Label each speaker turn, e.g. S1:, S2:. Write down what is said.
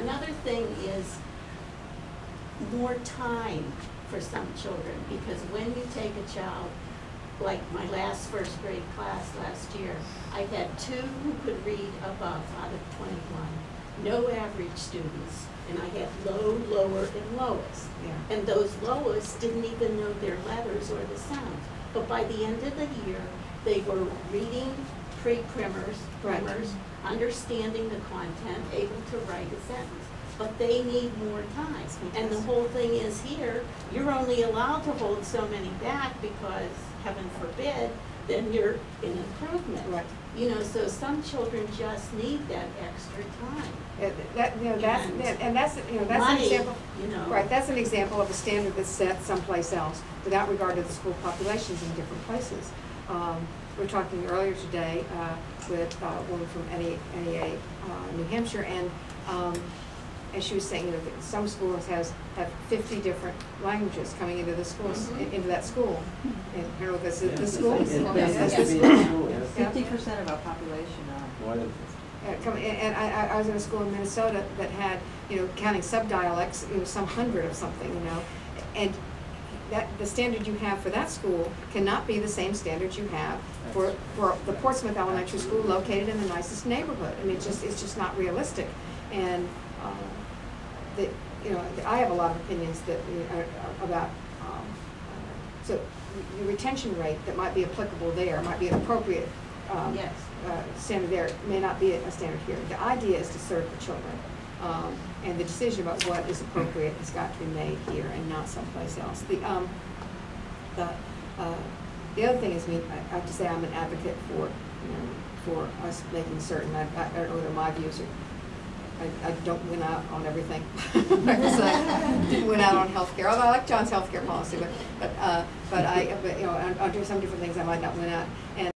S1: Another thing is more time for some children, because when you take a child, like my last first grade class last year, I had 2 who could read above out of 21. No average students, and I had low, lower, and lowest.
S2: Yeah.
S1: And those lowest didn't even know their letters or the sounds. But by the end of the year, they were reading pre-primers,
S2: Right.
S1: primers, understanding the content, able to write a sentence. But they need more time. And the whole thing is here, you're only allowed to hold so many back because, heaven forbid, then you're in improvement.
S2: Right.
S1: You know, so some children just need that extra time.
S2: That's an
S1: Money,
S2: example.
S1: you know.
S2: Right, that's an example of a standard that's set someplace else without regard to the school populations in different places. We were talking earlier today with a woman from NEA New Hampshire, and she was saying, you know, that some schools have 50 different languages coming into the schools, into that school. And I don't know if that's the schools.
S3: That's the school. 50% of our population are.
S4: More than 50.
S2: And I was in a school in Minnesota that had, you know, counting subdialects, you know, some 100 of something, you know, and that the standard you have for that school cannot be the same standard you have for the Portsmouth Elementary School located in the nicest neighborhood. I mean, it's just not realistic. And you know, I have a lot of opinions that about so the retention rate that might be applicable there might be an appropriate
S1: Yes.
S2: standard there, may not be a standard here. The idea is to serve the children, and the decision about what is appropriate has got to be made here and not someplace else. The other thing is, I mean, I have to say I'm an advocate for, you know, for us making certain. I don't know whether my views are. I don't win out on everything. I didn't win out on healthcare, although I like John's healthcare policy. But you know, under some different things I might not win out. And